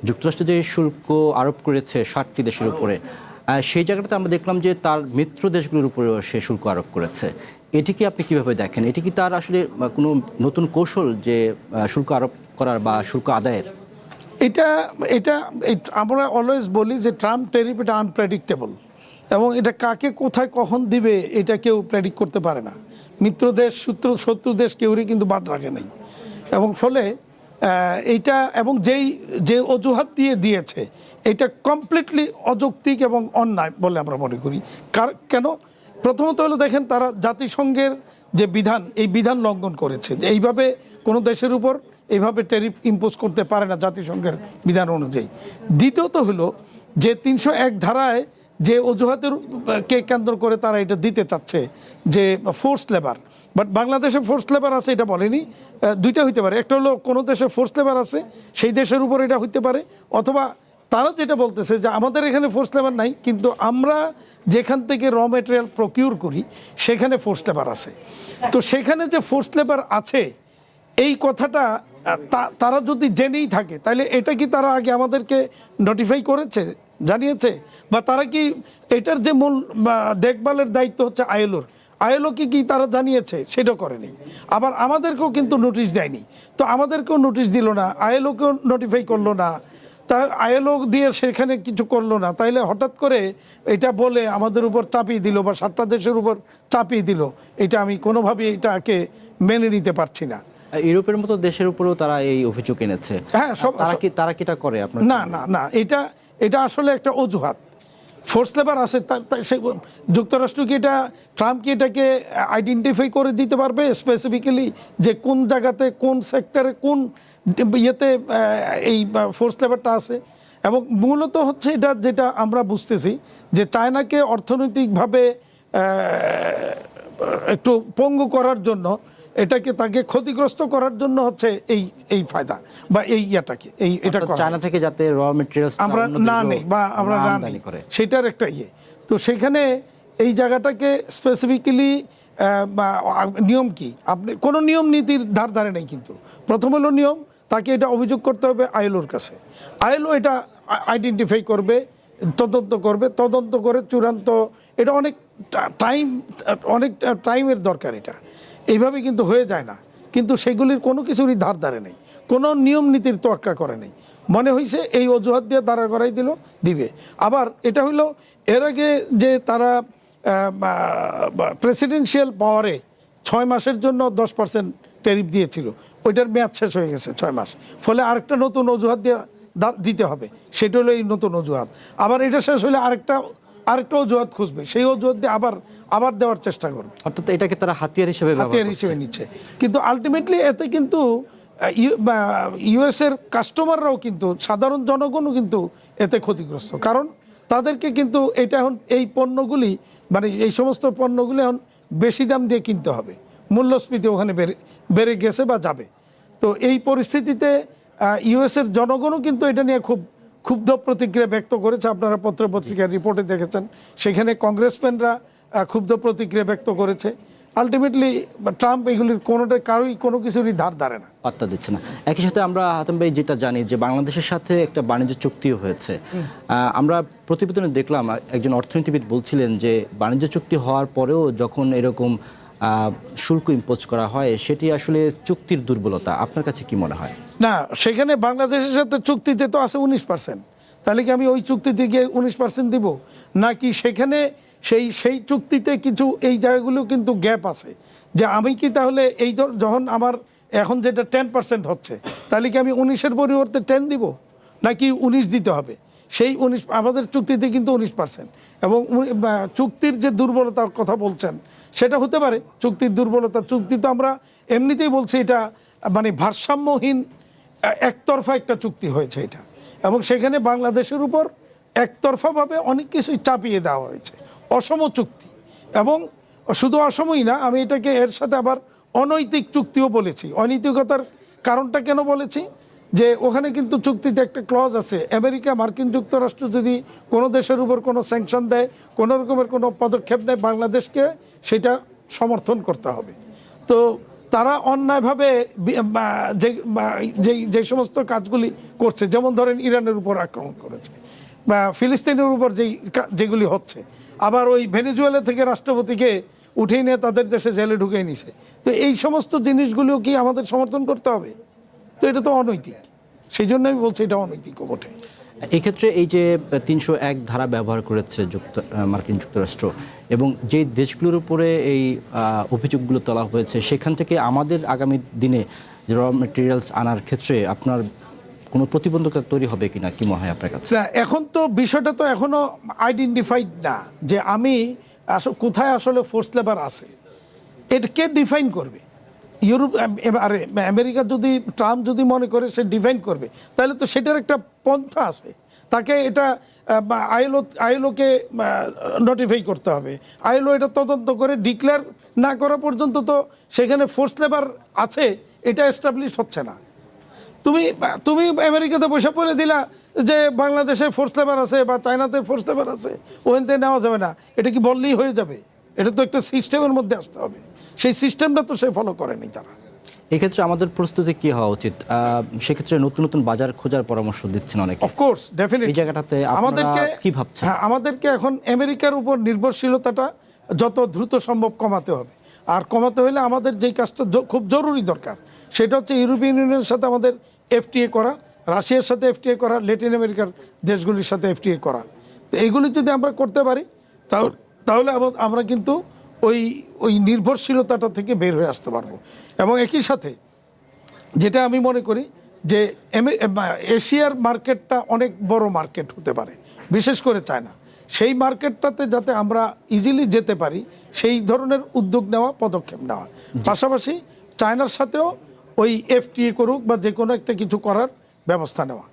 যুক্তরাষ্ট্র যে শুল্ক আরোপ করেছে 60টি দেশের উপরে, সেই জায়গাটাতে আমরা দেখলাম যে তার মিত্র দেশগুলোর উপরেও সে শুল্ক আরোপ করেছে। এটিকে আপনি কিভাবে দেখেন? এটি কি তার আসলে কোনো নতুন কৌশল যে শুল্ক আরোপ করার বা শুল্ক আদায়ের? এটা এটা আমরা অলওয়েজ বলি যে ট্রাম্প ট্যারিফ এটা আনপ্রেডিক্টেবল, এবং এটা কাকে কোথায় কখন দিবে এটা কেউ প্রেডিক্ট করতে পারে না। মিত্র দেশ শত্রু দেশ কেউরই কিন্তু বাদ রাখে নাই, এবং ফলে এইটা এবং যে অজুহাত দিয়েছে এটা কমপ্লিটলি অযৌক্তিক এবং অন্যায় বলে আমরা মনে করি। কেন? প্রথমত হলো দেখেন, তারা জাতিসংঘের যে বিধান, এই বিধান লঙ্ঘন করেছে, যে এইভাবে কোনো দেশের উপর এইভাবে ট্যারিফ ইম্পোজ করতে পারে না জাতিসংঘের বিধান অনুযায়ী। দ্বিতীয়ত হলো যে 301 ধারায় যে অজুহাতের কে কেন্দ্র করে তারা এটা দিতে চাচ্ছে যে ফোর্স লেবার, বাট বাংলাদেশে ফোর্স লেবার আছে এটা বলেনি। দুইটা হইতে পারে, একটা হলো কোনো দেশে ফোর্স লেবার আছে সেই দেশের উপর এটা হইতে পারে, অথবা তারা যেটা বলতেছে যে আমাদের এখানে ফোর্স লেবার নাই কিন্তু আমরা যেখান থেকে র মেটেরিয়াল প্রকিউর করি সেখানে ফোর্স লেবার আছে। তো সেখানে যে ফোর্স লেবার আছে এই কথাটা তারা যদি জেনেই থাকে তাহলে এটা কি তারা আগে আমাদেরকে নোটিফাই করেছে, জানিয়েছে? বা তারা কি এটার যে মূল দেখভালের দায়িত্ব হচ্ছে আইএলওকে কি তারা জানিয়েছে? সেটা করেনি। আবার আমাদেরকেও কিন্তু নোটিশ দেয়নি। তো আমাদেরকেও নোটিশ দিল না, আইএলওকেও নোটিফাই করলো না, তার আইএলও দিয়ে সেখানে কিছু করলো না। তাইলে হঠাৎ করে এটা বলে আমাদের উপর চাপিয়ে দিল বা 7টা দেশের উপর চাপিয়ে দিল, এটা আমি কোনোভাবেই এটাকে মেনে নিতে পারছি না। ইউরোপের মতো দেশের উপরেও তারা এই অভিযোগ এনেছে। হ্যাঁ, তারা কি এটা করে আপনার? না না না, এটা আসলে একটা অজুহাত। ফোর্স লেবার আছে, যুক্তরাষ্ট্র কি এটা, ট্রাম্প কি এটাকে আইডেন্টিফাই করে দিতে পারবে স্পেসিফিক্যালি যে কোন জায়গাতে কোন সেক্টরে কোন ইয়েতে এই ফোর্স লেবারটা আছে? এবং মূলত হচ্ছে এটা যেটা আমরা বুঝতেছি যে চায়নাকে অর্থনৈতিকভাবে একটু পঙ্গু করার জন্য, তাকে ক্ষতিগ্রস্ত করার জন্য হচ্ছে এই ফায়দা বা এই ইয়াটাকে এটা চায়না থেকে যাতে র মেটেরিয়ালস আমরা না নেই বা আমরা না নেই সেটার একটা ইয়ে। তো সেখানে এই জায়গাটাকে স্পেসিফিক্যালি নিয়ম কি, আপনি কোনো নিয়ম নীতির ধারে নেই। কিন্তু প্রথম হলো নিয়ম, তাকে এটা অভিযোগ করতে হবে আইএলওর কাছে। আইএলও এটা আইডেন্টিফাই করবে, তদন্ত করে চূড়ান্ত, এটা অনেক টাইমের দরকার। এটা এইভাবে কিন্তু হয়ে যায় না। কিন্তু সেগুলির কোনো কিছুরই ধারে নেই, কোনো নিয়ম নীতির তোয়াক্কা করে নেই। মনে হয়েছে এই অজুহাত দিয়ে দাঁড়া করাই দিবে। আবার এটা হইলো এর আগে যে তারা প্রেসিডেন্সিয়াল পাওয়ারে 6 মাসের জন্য 10% ট্যারিফ দিয়েছিল, ওইটার মেয়াদ শেষ হয়ে গেছে 6 মাস। ফলে আরেকটা নতুন অজুহাত দিয়ে দিতে হবে, সেটা হলো এই নতুন অজুহাত। আবার এটা শেষ হলে আরেকটা অজুহাত খুঁজবে, সেই অজুহাত দিয়ে আবার দেওয়ার চেষ্টা করবে। অর্থাৎ এটাকে তারা হাতিয়ার হিসেবে নিচ্ছে। কিন্তু আলটিমেটলি এতে কিন্তু ইউএসের কাস্টমাররাও কিন্তু, সাধারণ জনগণও কিন্তু এতে ক্ষতিগ্রস্ত। কারণ তাদেরকে কিন্তু এটা এখন এই পণ্যগুলি, মানে এই সমস্ত পণ্যগুলি এখন বেশি দাম দিয়ে কিনতে হবে, মূল্যস্ফীতি ওখানে বেড়ে গেছে বা যাবে। তো এই পরিস্থিতিতে ইউএসের জনগণও কিন্তু এটা নিয়ে খুব ক্ষুব্ধ প্রতিক্রিয়া ব্যক্ত করেছে। আপনারা পত্রপত্রিকার রিপোর্টে দেখেছেন, সেখানে কংগ্রেসম্যানরা ক্ষুব্ধ প্রতিক্রিয়া ব্যক্ত করেছে। আলটিমেটলি ট্রাম্প এগুলির কারোই কোনো কিছুরই ধারে না, পাত্তা দিচ্ছে না। একই সাথে আমরা হাতেম ভাই যেটা জানি যে বাংলাদেশের সাথে একটা বাণিজ্য চুক্তিও হয়েছে। আমরা প্রতিবেদনে দেখলাম একজন অর্থনীতিবিদ বলছিলেন যে বাণিজ্য চুক্তি হওয়ার পরেও যখন এরকম শুল্ক ইম্পোজ করা হয় সেটি আসলে চুক্তির দুর্বলতা। আপনার কাছে কি মনে হয়? না, সেখানে বাংলাদেশের সাথে চুক্তিতে তো আছে 19%, তাহলে কি আমি ওই চুক্তিতে গিয়ে 19% দিব নাকি? সেখানে সেই চুক্তিতে কিছু এই জায়গাগুলো কিন্তু গ্যাপ আছে, যে আমি কি তাহলে এই যখন আমার এখন যেটা 10% হচ্ছে, তাহলে কি আমি 19-এর পরিবর্তে 10 দিব নাকি 19 দিতে হবে? সেই 19 আমাদের চুক্তিতে কিন্তু 19%। এবং চুক্তির যে দুর্বলতার কথা বলছেন সেটা হতে পারে চুক্তির দুর্বলতা। চুক্তি তো আমরা এমনিতেই বলছি এটা মানে ভারসাম্যহীন একতরফা একটা চুক্তি হয়েছে এটা, এবং সেখানে বাংলাদেশের উপর একতরফাভাবে অনেক কিছুই চাপিয়ে দেওয়া হয়েছে, অসম চুক্তি। এবং শুধু অসমই না, আমি এটাকে এর সাথে আবার অনৈতিক চুক্তিও বলেছি। অনৈতিকতার কারণটা কেন বলেছি, যে ওখানে কিন্তু চুক্তিতে একটা ক্লজ আছে, আমেরিকা মার্কিন যুক্তরাষ্ট্র যদি কোনো দেশের উপর কোনো স্যাংশন দেয়, কোনো রকমের কোনো পদক্ষেপ নেয়, বাংলাদেশকে সেটা সমর্থন করতে হবে। তো তারা অন্যায়ভাবে যে সমস্ত কাজগুলি করছে, যেমন ধরেন ইরানের উপর আক্রমণ করেছে বা ফিলিস্তিনের উপর যেগুলি হচ্ছে, আবার ওই ভেনেজুয়েলা থেকে রাষ্ট্রপতিকে উঠিয়ে নিয়ে তাদের দেশে জেলে ঢুকিয়ে নিছে, তো এই সমস্ত জিনিসগুলিও কি আমাদের সমর্থন করতে হবে? তো এটা তো অনৈতিক, সেই জন্য আমি বলছি এটা অনৈতিক বটে। এক্ষেত্রে এই যে ৩০১ ধারা ব্যবহার করেছে মার্কিন যুক্তরাষ্ট্র এবং যে দেশগুলোর উপরে এই অভিযোগগুলো তোলা হয়েছে, সেখান থেকে আমাদের আগামী দিনে র মেটেরিয়ালস আনার ক্ষেত্রে আপনার কোনো প্রতিবন্ধকতা তৈরি হবে কিনা, কি মনে হয় আপনার কাছে? না, এখন তো বিষয়টা তো এখনো আইডেন্টিফাইড না যে আমি কোথায় আসলে ফোর্স লেবার আছে, এটা কে ডিফাইন করবে? ইউরোপ আরে আমেরিকা যদি, ট্রাম্প যদি মনে করে সে ডিফাইন করবে, তাহলে তো সেটার একটা পন্থা আছে, তাকে এটা আইএলওকে নোটিফাই করতে হবে। আইএলও এটা তদন্ত করে ডিক্লেয়ার না করা পর্যন্ত তো সেখানে ফোর্স লেবার আছে এটা এস্টাবলিশ হচ্ছে না। তুমি আমেরিকাতে বসে বলে দিলা যে বাংলাদেশে ফোর্স লেবার আছে বা চায়নাতে ফোর্স লেবার আছে, ওখানতে নেওয়া যাবে না, এটা কি বললেই হয়ে যাবে? এটা তো একটা সিস্টেমের মধ্যে আসতে হবে, সেই সিস্টেমটা তো সে ফলো করেনি তারা। এক্ষেত্রে আমাদের প্রস্তুতি কি হওয়া উচিত? সেক্ষেত্রে নতুন নতুন বাজার খোঁজার পরামর্শ দিচ্ছেন অনেকে। অফকোর্স, ডেফিনেটলি এই জায়গাটাতে আমাদেরকে কি ভাবছেন? হ্যাঁ, আমাদেরকে এখন আমেরিকার উপর নির্ভরশীলতাটা যত দ্রুত সম্ভব কমাতে হবে। আর কমাতে হলে আমাদের যেই কাজটা খুব জরুরি দরকার, সেটা হচ্ছে ইউরোপিয়ান ইউনিয়নের সাথে আমাদের এফটিএ করা, রাশিয়ার সাথে এফটিএ করা, ল্যাটিন আমেরিকার দেশগুলির সাথে এফটিএ করা। তো এইগুলি যদি আমরা করতে পারি তাহলে আমরা কিন্তু ওই নির্ভরশীলতাটা থেকে বের হয়ে আসতে পারবো। এবং একই সাথে যেটা আমি মনে করি যে এশিয়ার মার্কেটটা অনেক বড় মার্কেট হতে পারে, বিশেষ করে চায়না, সেই মার্কেটটাতে যাতে আমরা ইজিলি যেতে পারি সেই ধরনের উদ্যোগ নেওয়া, পদক্ষেপ নেওয়া, পাশাপাশি চায়নার সাথেও ওই এফটিএ করুক বা যে কোনো একটা কিছু করার ব্যবস্থা নেওয়া।